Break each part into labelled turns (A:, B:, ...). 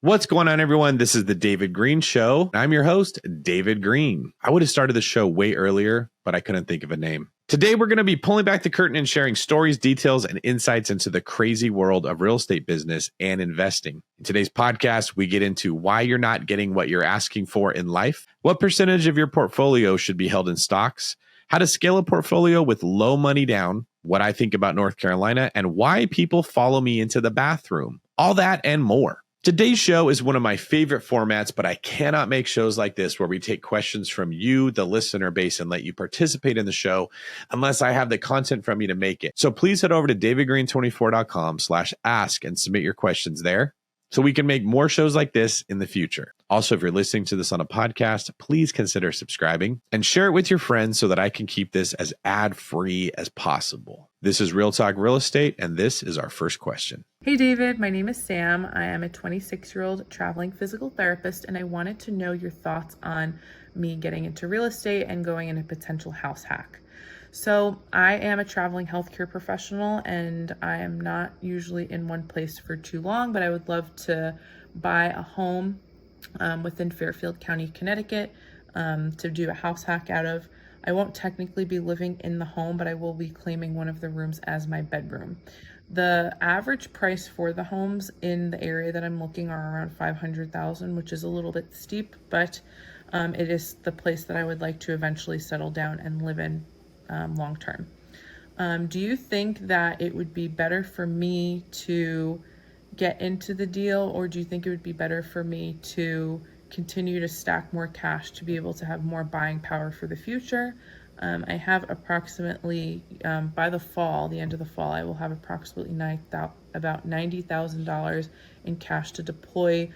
A: What's going on, everyone? This is the David Green Show. I'm your host, David Green. I would have started the show way earlier, but I couldn't think of a name. Today, we're going to be pulling back the curtain and sharing stories, details, and insights into the crazy world of real estate business and investing. In today's podcast, we get into why you're not getting what you're asking for in life, what percentage of your portfolio should be held in stocks, how to scale a portfolio with low money down, what I think about North Carolina, and why people follow me into the bathroom. All that and more. Today's show is one of my favorite formats, but I cannot make shows like this where we take questions from you, the listener base, and let you participate in the show unless I have the content from you to make it. So please head over to davidgreen24.com/ask and submit your questions there so we can make more shows like this in the future. Also, if you're listening to this on a podcast, please consider subscribing and share it with your friends so that I can keep this as ad-free as possible. This is Real Talk Real Estate, and this is our first question.
B: Hey David, my name is Sam. I am a 26-year-old traveling physical therapist, and I wanted to know your thoughts on me getting into real estate and going in a potential house hack. So I am a traveling healthcare professional, and I am not usually in one place for too long, but I would love to buy a home within Fairfield County, Connecticut, to do a house hack out of. I won't technically be living in the home, but I will be claiming one of the rooms as my bedroom. The average price for the homes in the area that I'm looking are around $500,000, which is a little bit steep, but it is the place that I would like to eventually settle down and live in long term. Do you think that it would be better for me to get into the deal, or do you think it would be better for me to continue to stack more cash to be able to have more buying power for the future? I have approximately, by the end of the fall, I will have approximately about $90,000 in cash to deploy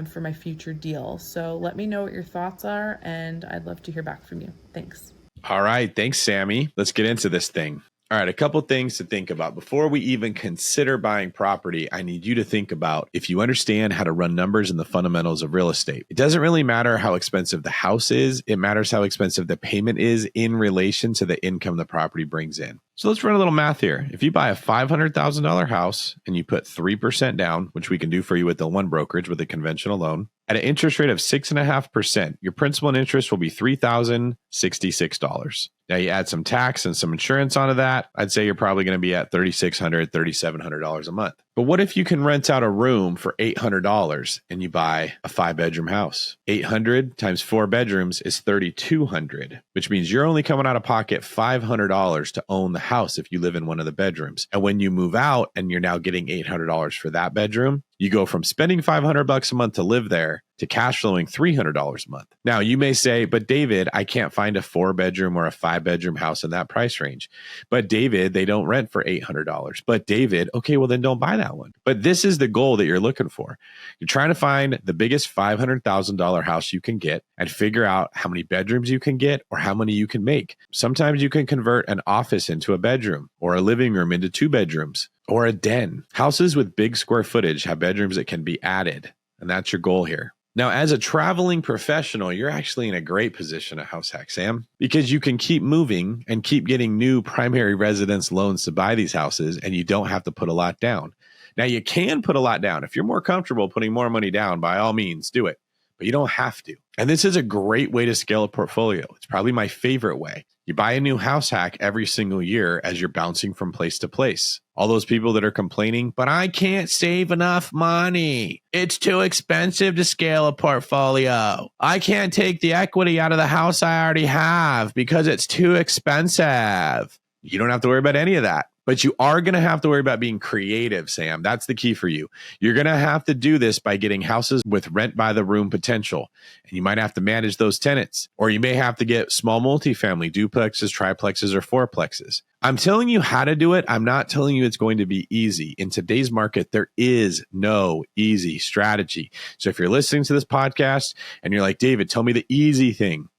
B: for my future deal. So let me know what your thoughts are, and I'd love to hear back from you. Thanks.
A: All right. Thanks, Sammy. Let's get into this thing. All right, a couple things to think about. Before we even consider buying property, I need you to think about if you understand how to run numbers and the fundamentals of real estate. It doesn't really matter how expensive the house is. It matters how expensive the payment is in relation to the income the property brings in. So let's run a little math here. If you buy a $500,000 house and you put 3% down, which we can do for you with the one brokerage with a conventional loan, at an interest rate of 6.5%, your principal and interest will be $3,066. Now you add some tax and some insurance onto that, I'd say you're probably going to be at $3,600, $3,700 a month. But what if you can rent out a room for $800 and you buy a 5-bedroom house? 800 times 4 bedrooms is $3,200, which means you're only coming out of pocket $500 to own the house if you live in one of the bedrooms. And when you move out and you're now getting $800 for that bedroom, you go from spending $500 a month to live there to cash flowing $300 a month. Now, you may say, but David, I can't find a 4-bedroom or a 5-bedroom house in that price range. But David, they don't rent for $800. But David, okay, well then don't buy that one. But this is the goal that you're looking for. You're trying to find the biggest $500,000 house you can get and figure out how many bedrooms you can get or how many you can make. Sometimes you can convert an office into a bedroom or a living room into 2 bedrooms or a den. Houses with big square footage have bedrooms that can be added. And that's your goal here. Now, as a traveling professional, you're actually in a great position at House Hack, Sam, because you can keep moving and keep getting new primary residence loans to buy these houses, and you don't have to put a lot down. Now, you can put a lot down. If you're more comfortable putting more money down, by all means, do it. But you don't have to. And this is a great way to scale a portfolio. It's probably my favorite way. You buy a new house hack every single year as you're bouncing from place to place. All those people that are complaining, but I can't save enough money. It's too expensive to scale a portfolio. I can't take the equity out of the house I already have because it's too expensive. You don't have to worry about any of that. But you are going to have to worry about being creative, Sam. That's the key for you. You're going to have to do this by getting houses with rent by the room potential. And you might have to manage those tenants. Or you may have to get small multifamily, duplexes, triplexes, or fourplexes. I'm telling you how to do it. I'm not telling you it's going to be easy. In today's market, there is no easy strategy. So if you're listening to this podcast and you're like, David, tell me the easy thing.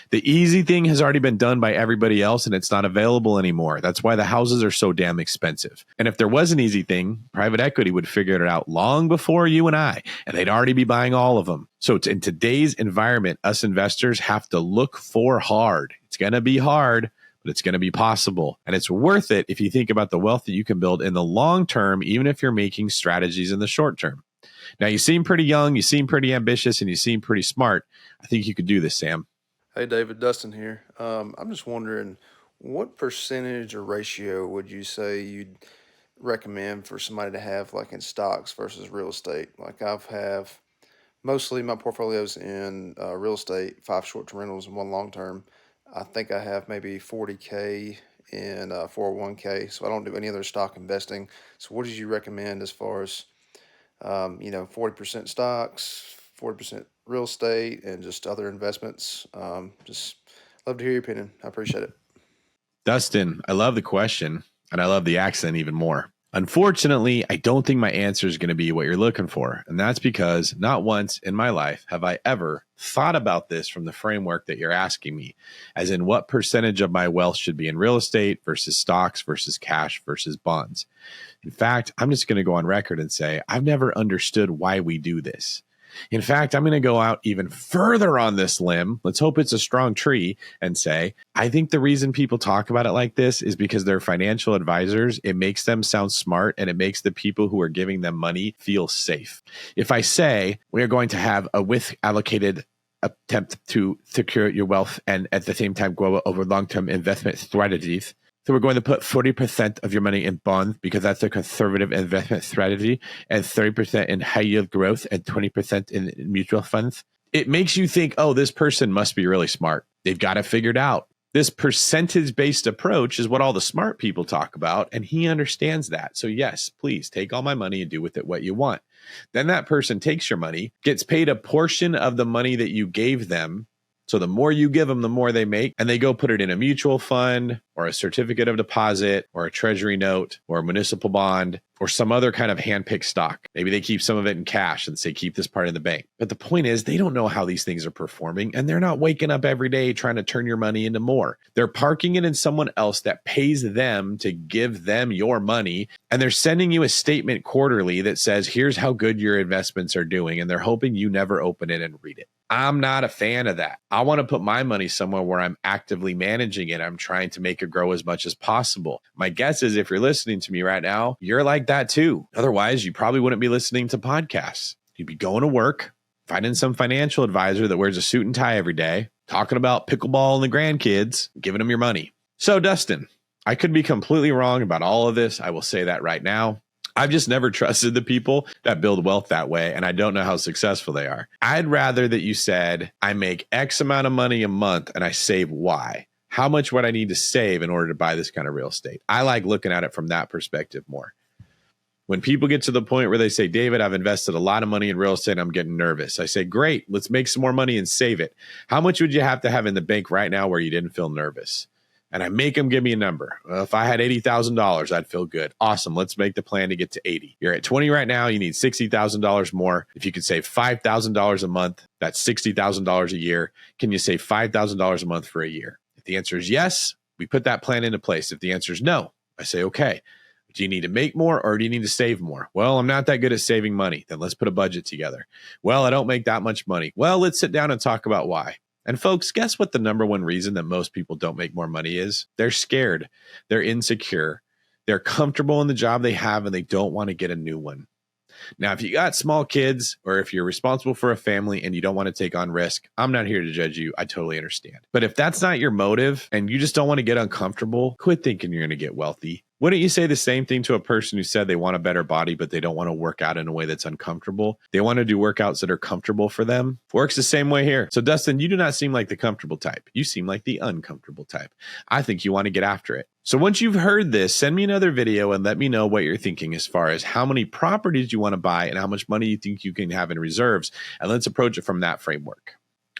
A: The easy thing has already been done by everybody else and it's not available anymore. That's why the houses are so damn expensive. And if there was an easy thing, private equity would figure it out long before you and I, and they'd already be buying all of them. So in today's environment, us investors have to look for hard. It's going to be hard, but it's going to be possible. And it's worth it if you think about the wealth that you can build in the long term, even if you're making strategies in the short term. Now, you seem pretty young, you seem pretty ambitious, and you seem pretty smart. I think you could do this, Sam.
C: Hey David, Dustin here. I'm just wondering, what percentage or ratio would you say you'd recommend for somebody to have like in stocks versus real estate? Like I've have mostly my portfolio's in real estate, 5 short-term rentals and 1 long-term. I think I have maybe 40K in 401K, so I don't do any other stock investing. So what did you recommend as far as 40% stocks, 40% real estate, and just other investments? Just love to hear your opinion. I appreciate it.
A: Dustin, I love the question, and I love the accent even more. Unfortunately, I don't think my answer is going to be what you're looking for. And that's because not once in my life have I ever thought about this from the framework that you're asking me, as in what percentage of my wealth should be in real estate versus stocks versus cash versus bonds. In fact, I'm just going to go on record and say I've never understood why we do this. In fact, I'm going to go out even further on this limb. Let's hope it's a strong tree and say, I think the reason people talk about it like this is because they're financial advisors. It makes them sound smart and it makes the people who are giving them money feel safe. If I say we are going to have a with allocated attempt to secure your wealth and at the same time grow over long-term investment strategies, so we're going to put 40% of your money in bonds because that's a conservative investment strategy, and 30% in high yield growth and 20% in mutual funds. It makes you think, oh, this person must be really smart. They've got it figured out. This percentage-based approach is what all the smart people talk about, and he understands that. So yes, please take all my money and do with it what you want. Then that person takes your money, gets paid a portion of the money that you gave them. So the more you give them, the more they make, and they go put it in a mutual fund or a certificate of deposit or a treasury note or a municipal bond or some other kind of handpicked stock. Maybe they keep some of it in cash and say, keep this part in the bank. But the point is, they don't know how these things are performing, and they're not waking up every day trying to turn your money into more. They're parking it in someone else that pays them to give them your money, and they're sending you a statement quarterly that says, here's how good your investments are doing, and they're hoping you never open it and read it. I'm not a fan of that. I want to put my money somewhere where I'm actively managing it. I'm trying to make it grow as much as possible. My guess is if you're listening to me right now, you're like that too. Otherwise, you probably wouldn't be listening to podcasts. You'd be going to work, finding some financial advisor that wears a suit and tie every day, talking about pickleball and the grandkids, giving them your money. So, Dustin, I could be completely wrong about all of this. I will say that right now. I've just never trusted the people that build wealth that way, and I don't know how successful they are. I'd rather that you said, I make X amount of money a month and I save Y. How much would I need to save in order to buy this kind of real estate? I like looking at it from that perspective more. When people get to the point where they say, David, I've invested a lot of money in real estate and I'm getting nervous. I say, great, let's make some more money and save it. How much would you have to have in the bank right now where you didn't feel nervous? And I make them give me a number. If I had $80,000, I'd feel good. Awesome. Let's make the plan to get to 80. You're at 20 right now. You need $60,000 more. If you could save $5,000 a month, that's $60,000 a year. Can you save $5,000 a month for a year? If the answer is yes, we put that plan into place. If the answer is no, I say, okay, do you need to make more or do you need to save more? Well, I'm not that good at saving money. Then let's put a budget together. Well, I don't make that much money. Well, let's sit down and talk about why. And folks, guess what the number one reason that most people don't make more money is? They're scared. They're insecure. They're comfortable in the job they have and they don't want to get a new one. Now, if you got small kids or if you're responsible for a family and you don't want to take on risk, I'm not here to judge you. I totally understand. But if that's not your motive and you just don't want to get uncomfortable, quit thinking you're going to get wealthy. Wouldn't you say the same thing to a person who said they want a better body, but they don't want to work out in a way that's uncomfortable? They want to do workouts that are comfortable for them. Works the same way here. So Dustin, you do not seem like the comfortable type. You seem like the uncomfortable type. I think you want to get after it. So once you've heard this, send me another video and let me know what you're thinking as far as how many properties you want to buy and how much money you think you can have in reserves. And let's approach it from that framework.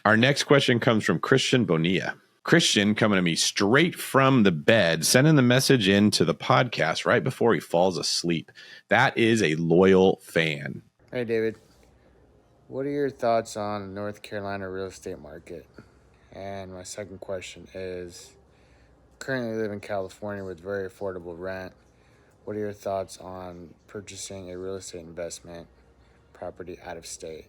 A: Our next question comes from Christian Bonilla. Christian coming to me straight from the bed, sending the message into the podcast right before he falls asleep. That is a loyal fan.
D: Hey, David. What are your thoughts on the North Carolina real estate market? And my second question is, currently live in California with very affordable rent. What are your thoughts on purchasing a real estate investment property out of state?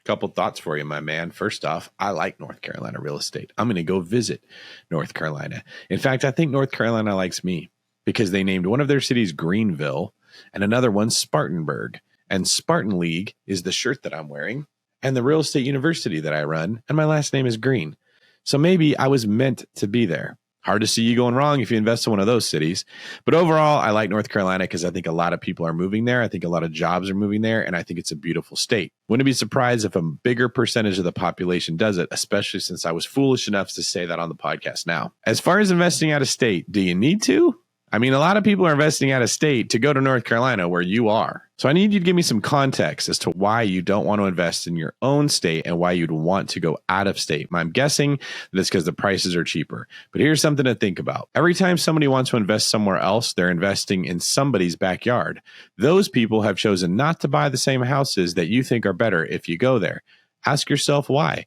A: Couple thoughts for you, my man. First off, I like North Carolina real estate. I'm going to go visit North Carolina. In fact, I think North Carolina likes me because they named one of their cities Greenville and another one Spartanburg. And Spartan League is the shirt that I'm wearing, and the real estate university that I run, and my last name is Green. So maybe I was meant to be there. Hard to see you going wrong if you invest in one of those cities. But overall, I like North Carolina because I think a lot of people are moving there. I think a lot of jobs are moving there, and I think it's a beautiful state. Wouldn't be surprised if a bigger percentage of the population does it, especially since I was foolish enough to say that on the podcast now. As far as investing out of state, do you need to? I mean, a lot of people are investing out of state to go to North Carolina where you are. So I need you to give me some context as to why you don't want to invest in your own state and why you'd want to go out of state. I'm guessing that it's because the prices are cheaper. But here's something to think about. Every time somebody wants to invest somewhere else, they're investing in somebody's backyard. Those people have chosen not to buy the same houses that you think are better if you go there. Ask yourself why.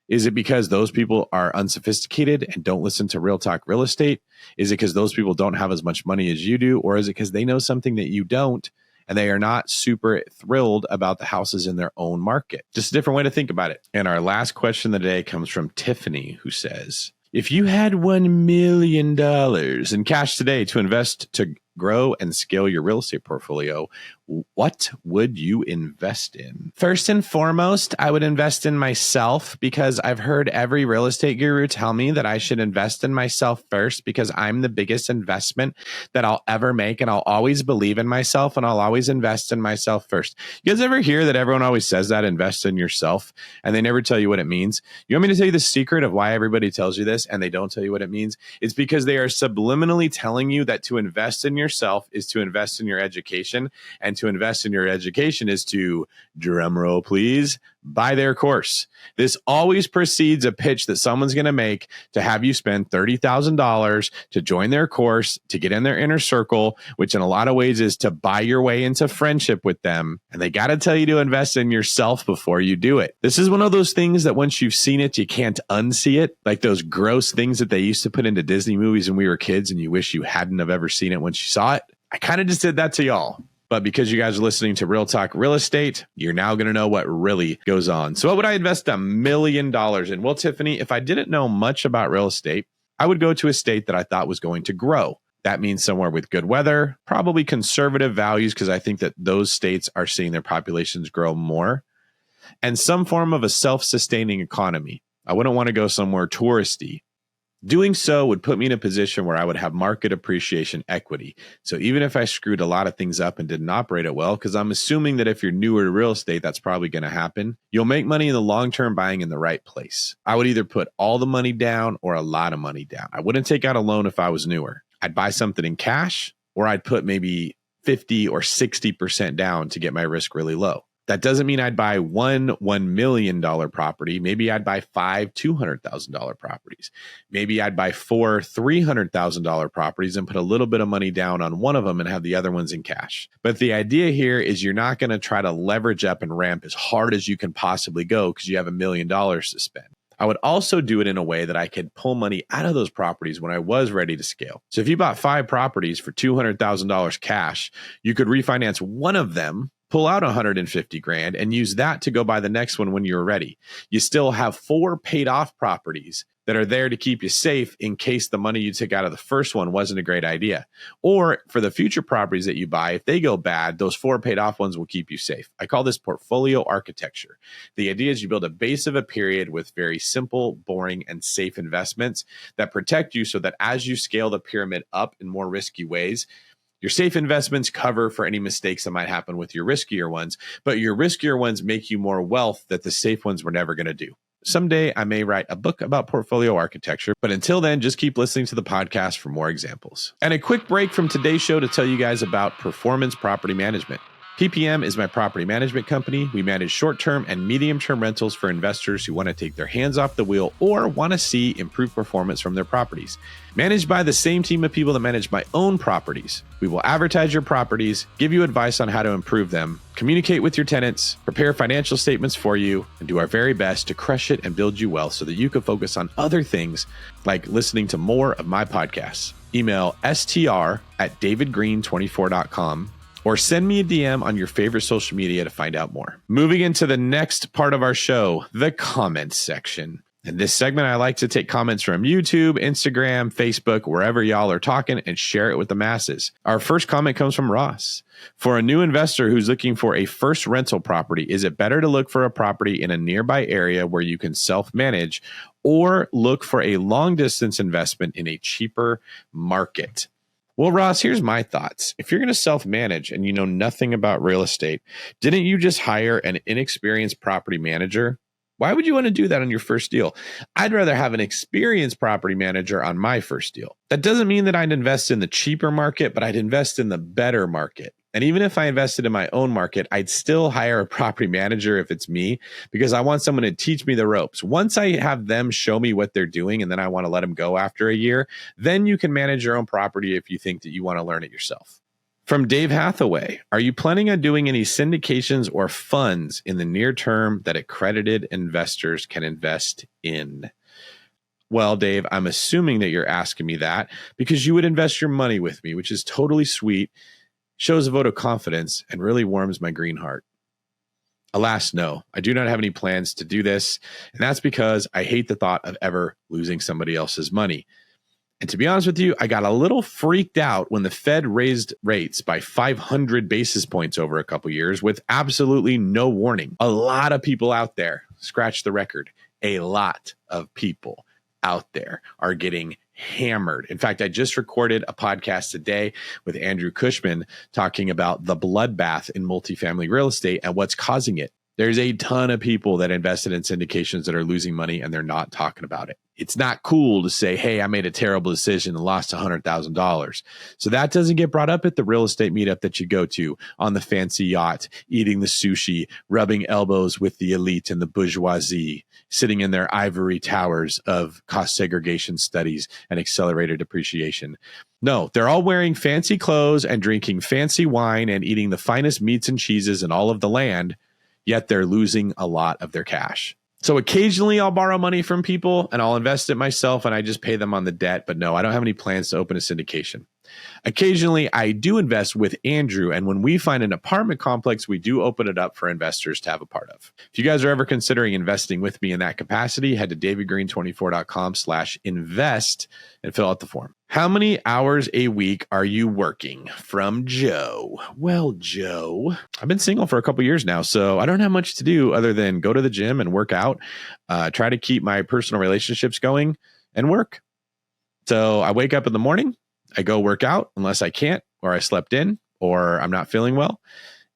A: Is it because those people are unsophisticated and don't listen to Real Talk Real Estate? Is it because those people don't have as much money as you do? Or is it because they know something that you don't and they are not super thrilled about the houses in their own market? Just a different way to think about it. And our last question of the day comes from Tiffany, who says, if you had $1 million in cash today to invest to grow and scale your real estate portfolio, what would you invest in? First and foremost, I would invest in myself because I've heard every real estate guru tell me that I should invest in myself first because I'm the biggest investment that I'll ever make, and I'll always believe in myself and I'll always invest in myself first. You guys ever hear that everyone always says that, invest in yourself, and they never tell you what it means? You want me to tell you the secret of why everybody tells you this and they don't tell you what it means? It's because they are subliminally telling you that to invest in yourself is to invest in your education, and to invest in your education is to, drumroll please, buy their course. This always precedes a pitch that someone's going to make to have you spend $30,000 to join their course, to get in their inner circle, which in a lot of ways is to buy your way into friendship with them. And they got to tell you to invest in yourself before you do it. This is one of those things that once you've seen it, you can't unsee it. Like those gross things that they used to put into Disney movies when we were kids and you wish you hadn't have ever seen it once you saw it. I kind of just did that to y'all. But because you guys are listening to Real Talk Real Estate, you're now going to know what really goes on. So what would I invest $1 million in? Well, Tiffany, if I didn't know much about real estate, I would go to a state that I thought was going to grow. That means somewhere with good weather, probably conservative values, because I think that those states are seeing their populations grow more, and some form of a self-sustaining economy. I wouldn't want to go somewhere touristy. Doing so would put me in a position where I would have market appreciation equity. So even if I screwed a lot of things up and didn't operate it well, because I'm assuming that if you're newer to real estate, that's probably going to happen, you'll make money in the long term buying in the right place. I would either put all the money down or a lot of money down. I wouldn't take out a loan if I was newer. I'd buy something in cash, or I'd put maybe 50 or 60% down to get my risk really low. That doesn't mean I'd buy one $1 million property. Maybe I'd buy 5 $200,000 properties. Maybe I'd buy 4 $300,000 properties and put a little bit of money down on one of them and have the other ones in cash. But the idea here is you're not going to try to leverage up and ramp as hard as you can possibly go because you have $1 million to spend. I would also do it in a way that I could pull money out of those properties when I was ready to scale. So if you bought 5 properties for $200,000 cash, you could refinance one of them, pull out $150,000 and use that to go buy the next one when you're ready. You still have 4 paid off properties that are there to keep you safe in case the money you took out of the first one wasn't a great idea. Or for the future properties that you buy, if they go bad, those 4 paid off ones will keep you safe. I call this portfolio architecture. The idea is you build a base of a period with very simple, boring, and safe investments that protect you so that as you scale the pyramid up in more risky ways, your safe investments cover for any mistakes that might happen with your riskier ones, but your riskier ones make you more wealth that the safe ones were never going to do. Someday I may write a book about portfolio architecture, but until then, just keep listening to the podcast for more examples. And a quick break from today's show to tell you guys about Performance Property Management. PPM is my property management company. We manage short-term and medium-term rentals for investors who want to take their hands off the wheel or want to see improved performance from their properties. Managed by the same team of people that manage my own properties. We will advertise your properties, give you advice on how to improve them, communicate with your tenants, prepare financial statements for you, and do our very best to crush it and build you wealth so that you can focus on other things like listening to more of my podcasts. Email str@davidgreen24.com. or send me a DM on your favorite social media to find out more. Moving into the next part of our show, the comments section. In this segment, I like to take comments from YouTube, Instagram, Facebook, wherever y'all are talking, and share it with the masses. Our first comment comes from Ross. For a new investor who's looking for a first rental property, is it better to look for a property in a nearby area where you can self-manage, or look for a long-distance investment in a cheaper market? Well, Ross, here's my thoughts. If you're going to self-manage and you know nothing about real estate, didn't you just hire an inexperienced property manager? Why would you want to do that on your first deal? I'd rather have an experienced property manager on my first deal. That doesn't mean that I'd invest in the cheaper market, but I'd invest in the better market. And even if I invested in my own market, I'd still hire a property manager if it's me, because I want someone to teach me the ropes. Once I have them show me what they're doing and then I want to let them go after a year, then you can manage your own property if you think that you want to learn it yourself. From Dave Hathaway, are you planning on doing any syndications or funds in the near term that accredited investors can invest in? Well, Dave, I'm assuming that you're asking me that because you would invest your money with me, which is totally sweet, shows a vote of confidence, and really warms my green heart. Alas, no, I do not have any plans to do this, and that's because I hate the thought of ever losing somebody else's money. And to be honest with you, I got a little freaked out when the Fed raised rates by 500 basis points over a couple years with absolutely no warning. A lot of people out there, scratch the record, a lot of people out there are getting hammered. In fact, I just recorded a podcast today with Andrew Cushman talking about the bloodbath in multifamily real estate and what's causing it. There's a ton of people that invested in syndications that are losing money and they're not talking about it. It's not cool to say, hey, I made a terrible decision and lost $100,000. So that doesn't get brought up at the real estate meetup that you go to on the fancy yacht, eating the sushi, rubbing elbows with the elite and the bourgeoisie, sitting in their ivory towers of cost segregation studies and accelerated depreciation. No, they're all wearing fancy clothes and drinking fancy wine and eating the finest meats and cheeses in all of the land, yet they're losing a lot of their cash. So occasionally I'll borrow money from people and I'll invest it myself and I just pay them on the debt. But no, I don't have any plans to open a syndication. Occasionally I do invest with Andrew, and when we find an apartment complex, we do open it up for investors to have a part of. If you guys are ever considering investing with me in that capacity, head to davidgreen24.com/invest and fill out the form. How many hours a week are you working? From Joe. Well, Joe, I've been single for a couple years now, so I don't have much to do other than go to the gym and work out, try to keep my personal relationships going, and work. So I wake up in the morning, I go work out unless I can't, or I slept in, or I'm not feeling well.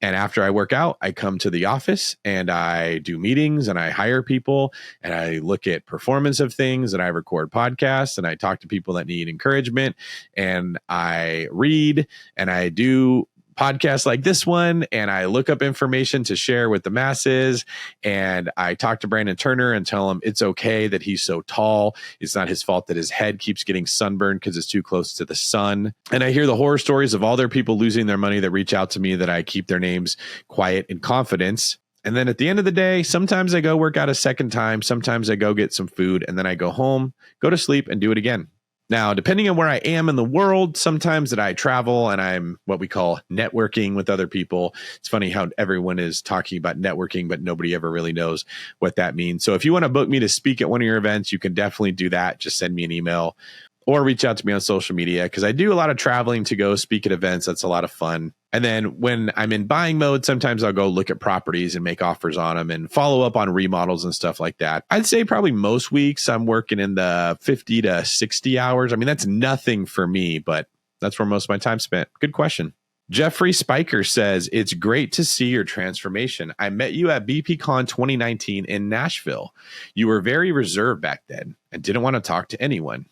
A: And after I work out, I come to the office and I do meetings and I hire people and I look at performance of things and I record podcasts and I talk to people that need encouragement and I read and I do podcasts like this one and I look up information to share with the masses and I talk to Brandon Turner and tell him it's okay that he's so tall. It's not his fault that his head keeps getting sunburned because it's too close to the sun. And I hear the horror stories of all their people losing their money that reach out to me, that I keep their names quiet in confidence. And then at the end of the day, sometimes I go work out a second time. Sometimes I go get some food and then I go home, go to sleep and do it again. Now, depending on where I am in the world, sometimes that I travel and I'm what we call networking with other people. It's funny how everyone is talking about networking, but nobody ever really knows what that means. So if you want to book me to speak at one of your events, you can definitely do that. Just send me an email or reach out to me on social media because I do a lot of traveling to go speak at events. That's a lot of fun. And then when I'm in buying mode, sometimes I'll go look at properties and make offers on them and follow up on remodels and stuff like that. I'd say probably most weeks I'm working in the 50 to 60 hours. I mean, that's nothing for me, but that's where most of my time spent. Good question. Jeffrey Spiker says, it's great to see your transformation. I met you at BPCon 2019 in Nashville. You were very reserved back then and didn't want to talk to anyone.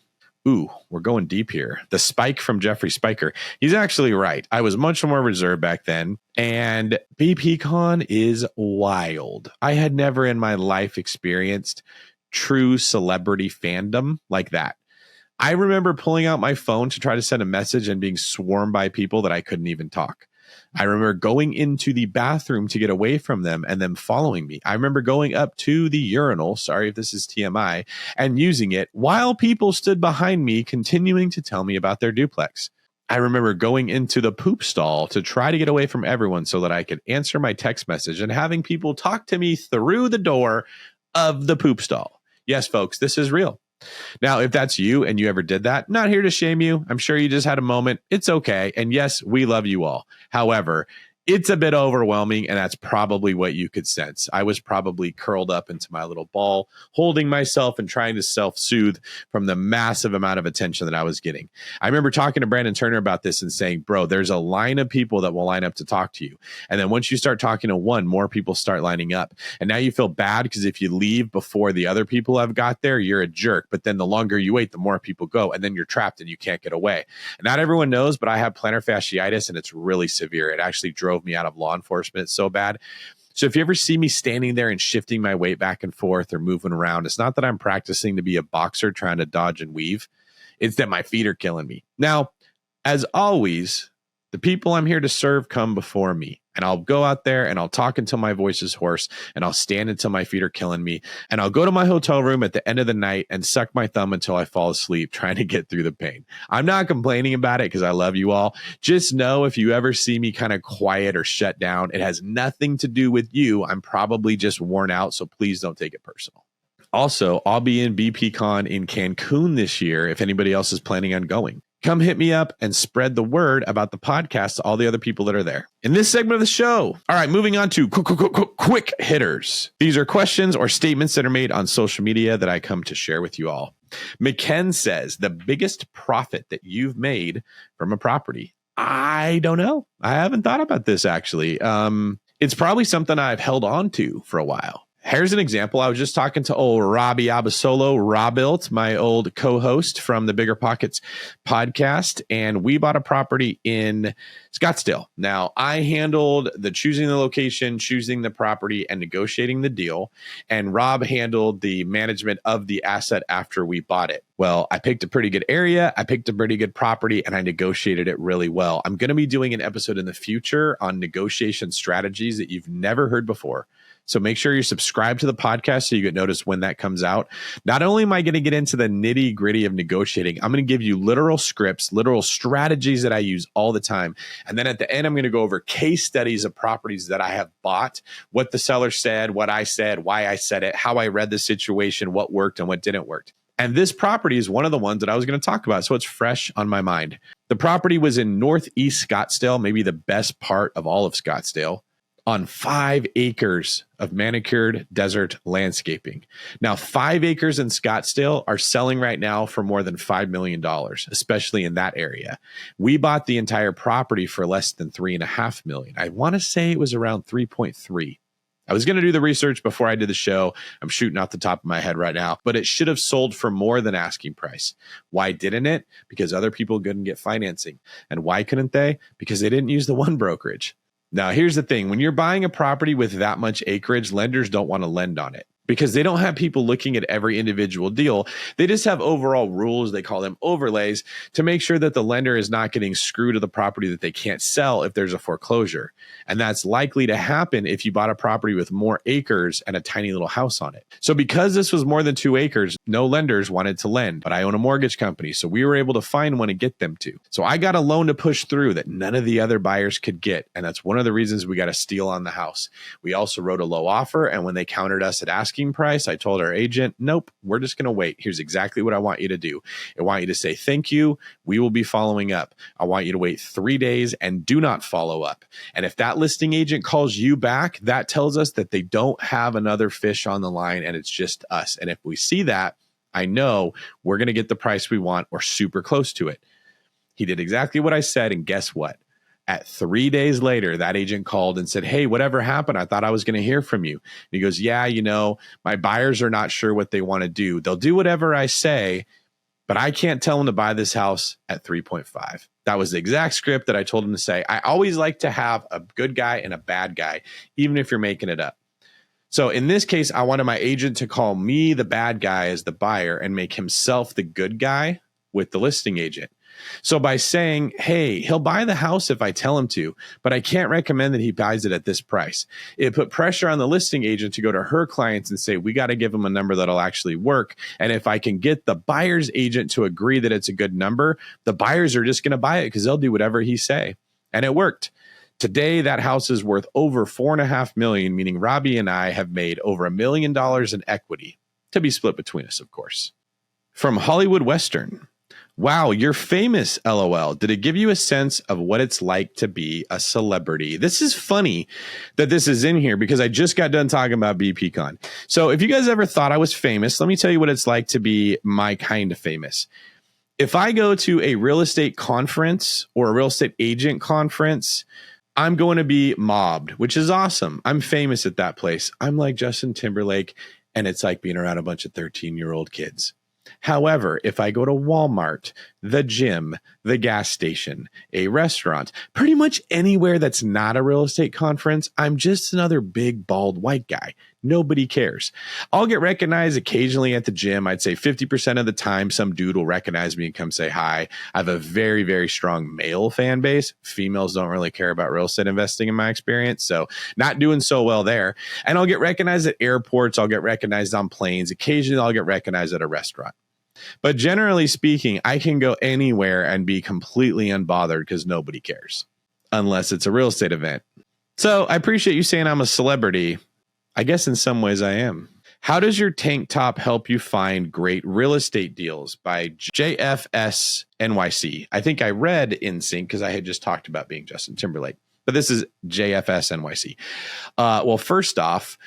A: Ooh, we're going deep here. The spike from Jeffrey Spiker. He's actually right. I was much more reserved back then. And BPCon is wild. I had never in my life experienced true celebrity fandom like that. I remember pulling out my phone to try to send a message and being swarmed by people that I couldn't even talk. I remember going into the bathroom to get away from them and them following me. I remember going up to the urinal, sorry if this is TMI, and using it while people stood behind me continuing to tell me about their duplex. I remember going into the poop stall to try to get away from everyone so that I could answer my text message and having people talk to me through the door of the poop stall. Yes, folks, this is real. Now, if that's you and you ever did that, not here to shame you. I'm sure you just had a moment. It's okay. And yes, we love you all. However, it's a bit overwhelming, and that's probably what you could sense. I was probably curled up into my little ball, holding myself and trying to self-soothe from the massive amount of attention that I was getting. I remember talking to Brandon Turner about this and saying, bro, there's a line of people that will line up to talk to you. And then once you start talking to one, more people start lining up. And now you feel bad because if you leave before the other people have got there, you're a jerk. But then the longer you wait, the more people go. And then you're trapped and you can't get away. And not everyone knows, but I have plantar fasciitis, and it's really severe. It actually drove me out of law enforcement so bad. So if you ever see me standing there and shifting my weight back and forth or moving around, it's not that I'm practicing to be a boxer trying to dodge and weave. It's that my feet are killing me. Now, as always, the people I'm here to serve come before me. And I'll go out there and I'll talk until my voice is hoarse, and I'll stand until my feet are killing me. And I'll go to my hotel room at the end of the night and suck my thumb until I fall asleep trying to get through the pain. I'm not complaining about it because I love you all. Just know if you ever see me kind of quiet or shut down, it has nothing to do with you. I'm probably just worn out. So please don't take it personal. Also, I'll be in BPCon in Cancun this year if anybody else is planning on going. Come hit me up and spread the word about the podcast to all the other people that are there. In this segment of the show, all right, moving on to quick hitters. These are questions or statements that are made on social media that I come to share with you all. McKen says, the biggest profit that you've made from a property. I don't know. I haven't thought about this, actually. It's probably something I've held on to for a while. Here's an example. I was just talking to old Robbie Abasolo, Robilt, my old co-host from the Bigger Pockets podcast, and we bought a property in Scottsdale. Now, I handled the choosing the location, choosing the property, and negotiating the deal, and Rob handled the management of the asset after we bought it. Well, I picked a pretty good area, I picked a pretty good property, and I negotiated it really well. I'm going to be doing an episode in the future on negotiation strategies that you've never heard before. So make sure you're subscribed to the podcast so you get noticed when that comes out. Not only am I going to get into the nitty gritty of negotiating, I'm going to give you literal scripts, literal strategies that I use all the time. And then at the end, I'm going to go over case studies of properties that I have bought, what the seller said, what I said, why I said it, how I read the situation, what worked and what didn't work. And this property is one of the ones that I was going to talk about. So it's fresh on my mind. The property was in Northeast Scottsdale, maybe the best part of all of Scottsdale, on 5 acres of manicured desert landscaping. Now, 5 acres in Scottsdale are selling right now for more than $5 million, especially in that area. We bought the entire property for less than $3.5 million. I want to say it was around 3.3. I was going to do the research before I did the show. I'm shooting off the top of my head right now, but it should have sold for more than asking price. Why didn't it? Because other people couldn't get financing. And why couldn't they? Because they didn't use the one brokerage. Now, here's the thing. When you're buying a property with that much acreage, lenders don't want to lend on it because they don't have people looking at every individual deal. They just have overall rules. They call them overlays to make sure that the lender is not getting screwed to the property that they can't sell if there's a foreclosure. And that's likely to happen if you bought a property with more acres and a tiny little house on it. So because this was more than 2 acres, no lenders wanted to lend, but I own a mortgage company. So we were able to find one and get them to. So I got a loan to push through that none of the other buyers could get. And that's one of the reasons we got a steal on the house. We also wrote a low offer. And when they countered us at asking price, I told our agent, nope, we're just going to wait. Here's exactly what I want you to do. I want you to say, thank you. We will be following up. I want you to wait 3 days and do not follow up. And if that listing agent calls you back, that tells us that they don't have another fish on the line and it's just us. And if we see that, I know we're going to get the price we want or super close to it. He did exactly what I said. And guess what? At 3 days later, that agent called and said, hey, whatever happened? I thought I was going to hear from you. And he goes, yeah, my buyers are not sure what they want to do. They'll do whatever I say, but I can't tell them to buy this house at 3.5. That was the exact script that I told him to say. I always like to have a good guy and a bad guy, even if you're making it up. So in this case, I wanted my agent to call me the bad guy as the buyer and make himself the good guy with the listing agent. So by saying, hey, he'll buy the house if I tell him to, but I can't recommend that he buys it at this price. It put pressure on the listing agent to go to her clients and say, we got to give him a number that'll actually work. And if I can get the buyer's agent to agree that it's a good number, the buyers are just going to buy it because they'll do whatever he say. And it worked. Today, that house is worth over $4.5 million, meaning Robbie and I have made over $1 million in equity to be split between us, of course. From Hollywood Western. Wow, you're famous, LOL. Did it give you a sense of what it's like to be a celebrity? This is funny that this is in here because I just got done talking about BPCon. So if you guys ever thought I was famous, let me tell you what it's like to be my kind of famous. If I go to a real estate conference or a real estate agent conference, I'm going to be mobbed, which is awesome. I'm famous at that place. I'm like Justin Timberlake, and it's like being around a bunch of 13-year-old kids. However, if I go to Walmart, the gym, the gas station, a restaurant, pretty much anywhere that's not a real estate conference, I'm just another big, bald white guy. Nobody cares. I'll get recognized occasionally at the gym. I'd say 50% of the time, some dude will recognize me and come say hi. I have a very, very strong male fan base. Females don't really care about real estate investing in my experience. So not doing so well there. And I'll get recognized at airports. I'll get recognized on planes. Occasionally I'll get recognized at a restaurant. But generally speaking, I can go anywhere and be completely unbothered because nobody cares unless it's a real estate event. So I appreciate you saying I'm a celebrity. I guess in some ways I am. How does your tank top help you find great real estate deals? By JFS NYC. I think I read In Sync because I had just talked about being Justin Timberlake, but this is JFS NYC. Well, first off,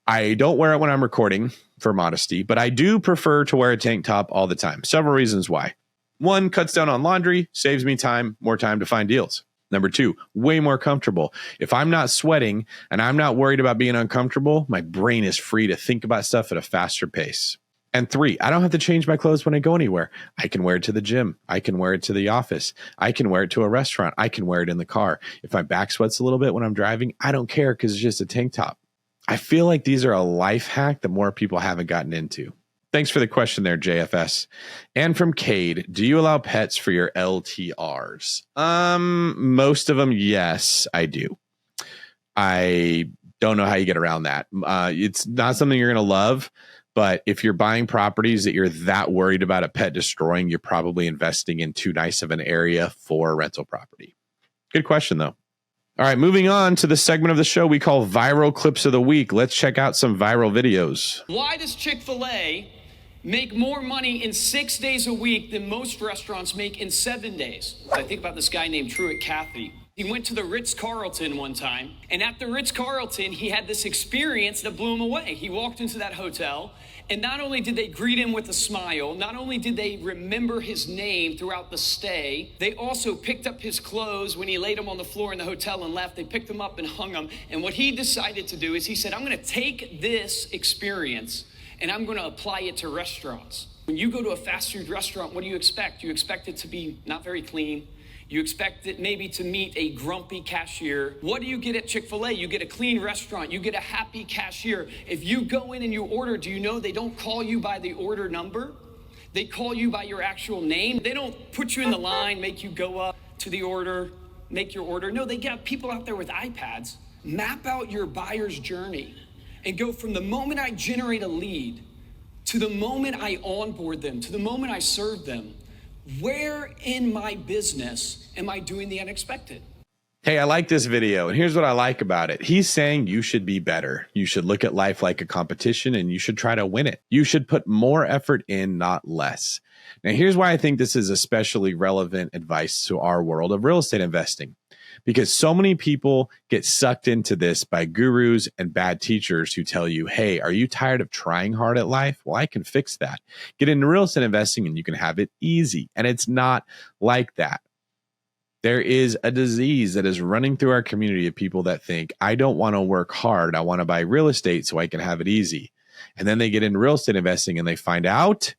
A: I don't wear it when I'm recording for modesty, but I do prefer to wear a tank top all the time. Several reasons why. One, cuts down on laundry, saves me time, more time to find deals. Number two, way more comfortable. If I'm not sweating and I'm not worried about being uncomfortable, my brain is free to think about stuff at a faster pace. And three, I don't have to change my clothes when I go anywhere. I can wear it to the gym. I can wear it to the office. I can wear it to a restaurant. I can wear it in the car. If my back sweats a little bit when I'm driving, I don't care because it's just a tank top. I feel like these are a life hack that more people haven't gotten into. Thanks for the question there, JFS. And from Cade, do you allow pets for your LTRs? Most of them, yes, I do. I don't know how you get around that. It's not something you're going to love, but if you're buying properties that you're that worried about a pet destroying, you're probably investing in too nice of an area for a rental property. Good question, though. All right, moving on to the segment of the show we call Viral Clips of the Week. Let's check out some viral videos.
E: Why does Chick-fil-A make more money in 6 days a week than most restaurants make in 7 days? I think about this guy named Truett Cathy. He went to the Ritz-Carlton one time, and at the Ritz-Carlton, he had this experience that blew him away. He walked into that hotel, and not only did they greet him with a smile, not only did they remember his name throughout the stay, they also picked up his clothes when he laid them on the floor in the hotel and left. They picked them up and hung them. And what he decided to do is he said, I'm going to take this experience and I'm going to apply it to restaurants. When you go to a fast food restaurant, what do you expect? You expect it to be not very clean. You expect it maybe to meet a grumpy cashier. What do you get at Chick-fil-A? You get a clean restaurant. You get a happy cashier. If you go in and you order, do you know they don't call you by the order number? They call you by your actual name. They don't put you in the line, make you go up to the order, make your order. No, they got people out there with iPads. Map out your buyer's journey and go from the moment I generate a lead to the moment I onboard them, to the moment I serve them. Where in my business am I doing the unexpected?
A: Hey, I like this video, and here's what I like about it. He's saying you should be better. You should look at life like a competition, and you should try to win it. You should put more effort in, not less. Now, here's why I think this is especially relevant advice to our world of real estate investing, because so many people get sucked into this by gurus and bad teachers who tell you, hey, are you tired of trying hard at life? Well, I can fix that. Get into real estate investing and you can have it easy. And it's not like that. There is a disease that is running through our community of people that think, I don't want to work hard. I want to buy real estate so I can have it easy. And then they get into real estate investing and they find out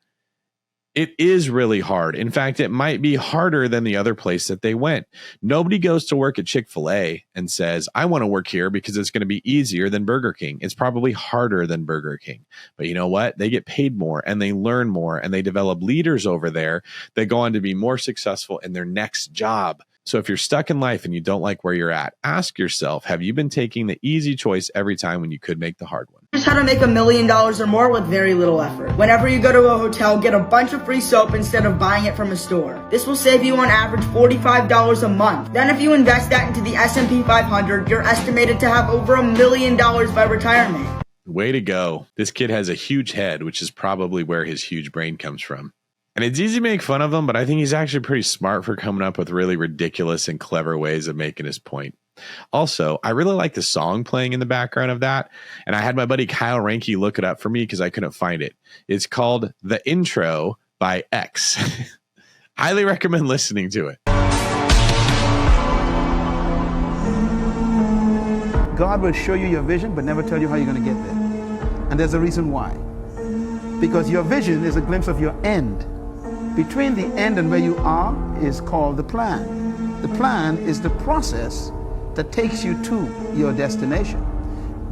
A: it is really hard. In fact, it might be harder than the other place that they went. Nobody goes to work at Chick-fil-A and says, I want to work here because it's going to be easier than Burger King. It's probably harder than Burger King. But you know what? They get paid more and they learn more and they develop leaders over there that go on to be more successful in their next job. So if you're stuck in life and you don't like where you're at, ask yourself, have you been taking the easy choice every time when you could make the hard one?
F: Here's how to make $1 million or more with very little effort. Whenever you go to a hotel, get a bunch of free soap instead of buying it from a store. This will save you on average $45 a month. Then if you invest that into the S&P 500, you're estimated to have over $1 million by retirement.
A: Way to go. This kid has a huge head, which is probably where his huge brain comes from. And it's easy to make fun of him, but I think he's actually pretty smart for coming up with really ridiculous and clever ways of making his point. Also, I really like the song playing in the background of that. And I had my buddy Kyle Ranke look it up for me because I couldn't find it. It's called The Intro by X. Highly recommend listening to it.
G: God will show you your vision, but never tell you how you're going to get there. And there's a reason why. Because your vision is a glimpse of your end. Between the end and where you are is called the plan. The plan is the process that takes you to your destination.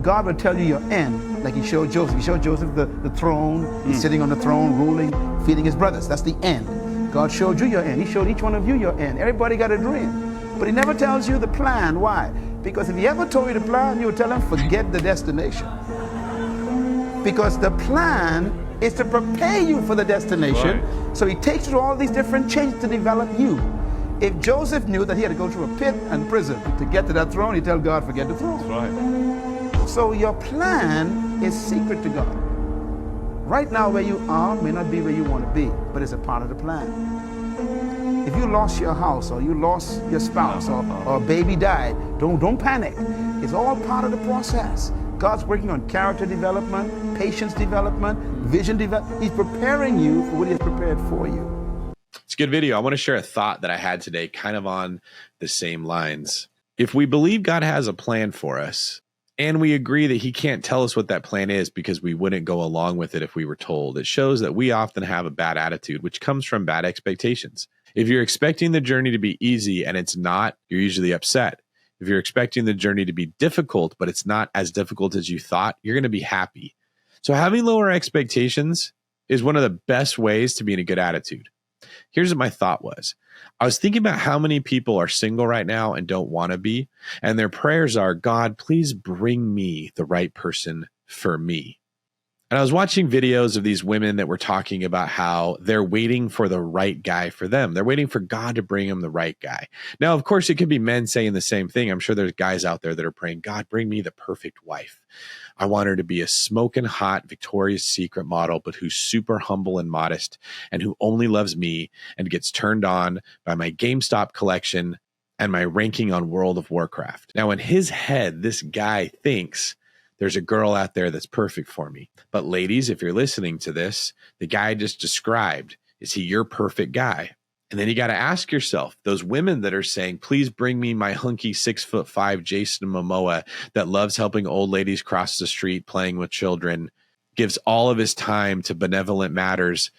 G: God will tell you your end, like he showed Joseph. He showed Joseph the throne. He's sitting on the throne, ruling, feeding his brothers. That's the end. God showed you your end. He showed each one of you your end. Everybody got a dream. But he never tells you the plan. Why? Because if he ever told you the plan, you would tell him, forget the destination. Because the plan is to prepare you for the destination. Right. So he takes you through all these different changes to develop you. If Joseph knew that he had to go through a pit and prison to get to that throne, he'd tell God, forget the throne.
H: That's right.
G: So your plan is secret to God. Right now where you are may not be where you want to be, but it's a part of the plan. If you lost your house or you lost your spouse or a baby died, don't panic. It's all part of the process. God's working on character development, patience development, vision development. He's preparing you for what he has prepared for you.
A: It's a good video. I want to share a thought that I had today, kind of on the same lines. If we believe God has a plan for us, and we agree that he can't tell us what that plan is because we wouldn't go along with it if we were told, it shows that we often have a bad attitude, which comes from bad expectations. If you're expecting the journey to be easy and it's not, you're usually upset. If you're expecting the journey to be difficult, but it's not as difficult as you thought, you're going to be happy. So having lower expectations is one of the best ways to be in a good attitude. Here's what my thought was. I was thinking about how many people are single right now and don't want to be, and their prayers are, God, please bring me the right person for me. And I was watching videos of these women that were talking about how they're waiting for the right guy for them. They're waiting for God to bring them the right guy. Now, of course, it could be men saying the same thing. I'm sure there's guys out there that are praying, God, bring me the perfect wife. I want her to be a smoking hot Victoria's Secret model, but who's super humble and modest and who only loves me and gets turned on by my GameStop collection and my ranking on World of Warcraft. Now, in his head, this guy thinks there's a girl out there that's perfect for me. But ladies, if you're listening to this, the guy I just described, is he your perfect guy? And then you got to ask yourself, those women that are saying, please bring me my hunky 6'5" Jason Momoa that loves helping old ladies cross the street, playing with children, gives all of his time to benevolent matters,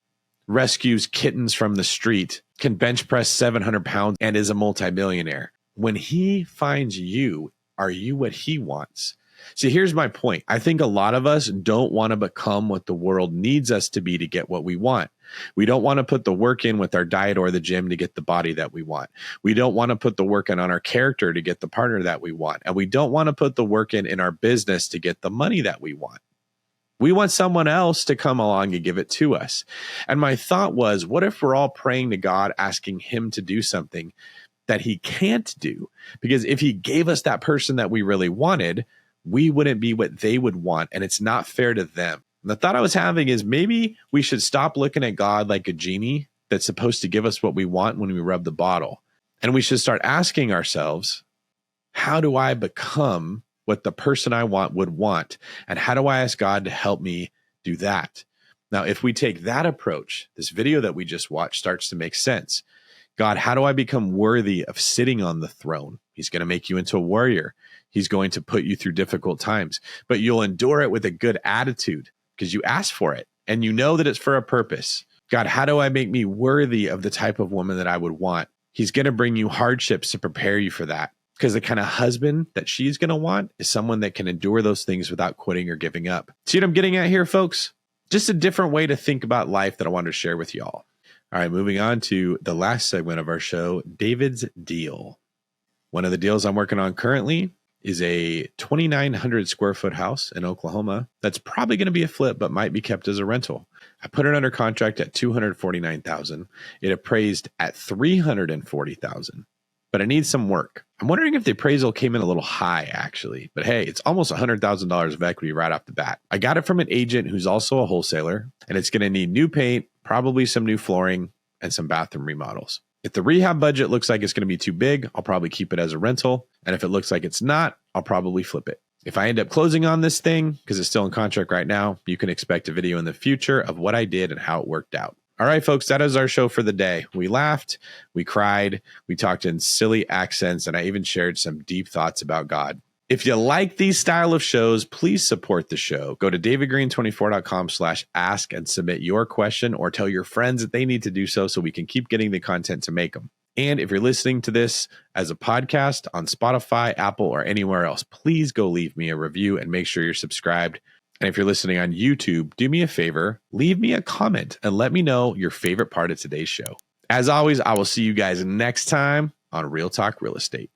A: rescues kittens from the street, can bench press 700 pounds and is a multimillionaire. When he finds you, are you what he wants? See, here's my point. I think a lot of us don't want to become what the world needs us to be to get what we want. We don't want to put the work in with our diet or the gym to get the body that we want. We don't want to put the work in on our character to get the partner that we want. And we don't want to put the work in our business to get the money that we want. We want someone else to come along and give it to us. And my thought was, what if we're all praying to God, asking him to do something that he can't do? Because if he gave us that person that we really wanted, we wouldn't be what they would want, and it's not fair to them. And the thought I was having is maybe we should stop looking at God like a genie that's supposed to give us what we want when we rub the bottle. And we should start asking ourselves, how do I become what the person I want would want? And how do I ask God to help me do that? Now, if we take that approach, this video that we just watched starts to make sense. God, how do I become worthy of sitting on the throne? He's going to make you into a warrior. He's going to put you through difficult times, but you'll endure it with a good attitude because you asked for it and you know that it's for a purpose. God, how do I make me worthy of the type of woman that I would want? He's going to bring you hardships to prepare you for that, because the kind of husband that she's going to want is someone that can endure those things without quitting or giving up. See what I'm getting at here, folks? Just a different way to think about life that I wanted to share with y'all. All right, moving on to the last segment of our show, David's Deal. One of the deals I'm working on currently is a 2,900 square foot house in Oklahoma that's probably going to be a flip, but might be kept as a rental. I put it under contract at $249,000. It appraised at $340,000. but it needs some work. I'm wondering if the appraisal came in a little high, actually. But hey, it's almost $100,000 of equity right off the bat. I got it from an agent who's also a wholesaler, and it's going to need new paint, probably some new flooring, and some bathroom remodels. If the rehab budget looks like it's going to be too big, I'll probably keep it as a rental. And if it looks like it's not, I'll probably flip it. If I end up closing on this thing, because it's still in contract right now, you can expect a video in the future of what I did and how it worked out. All right, folks, that is our show for the day. We laughed, we cried, we talked in silly accents, and I even shared some deep thoughts about God. If you like these style of shows, please support the show. Go to davidgreen24.com/ask and submit your question, or tell your friends that they need to do so we can keep getting the content to make them. And if you're listening to this as a podcast on Spotify, Apple, or anywhere else, please go leave me a review and make sure you're subscribed. And if you're listening on YouTube, do me a favor, leave me a comment and let me know your favorite part of today's show. As always, I will see you guys next time on Real Talk Real Estate.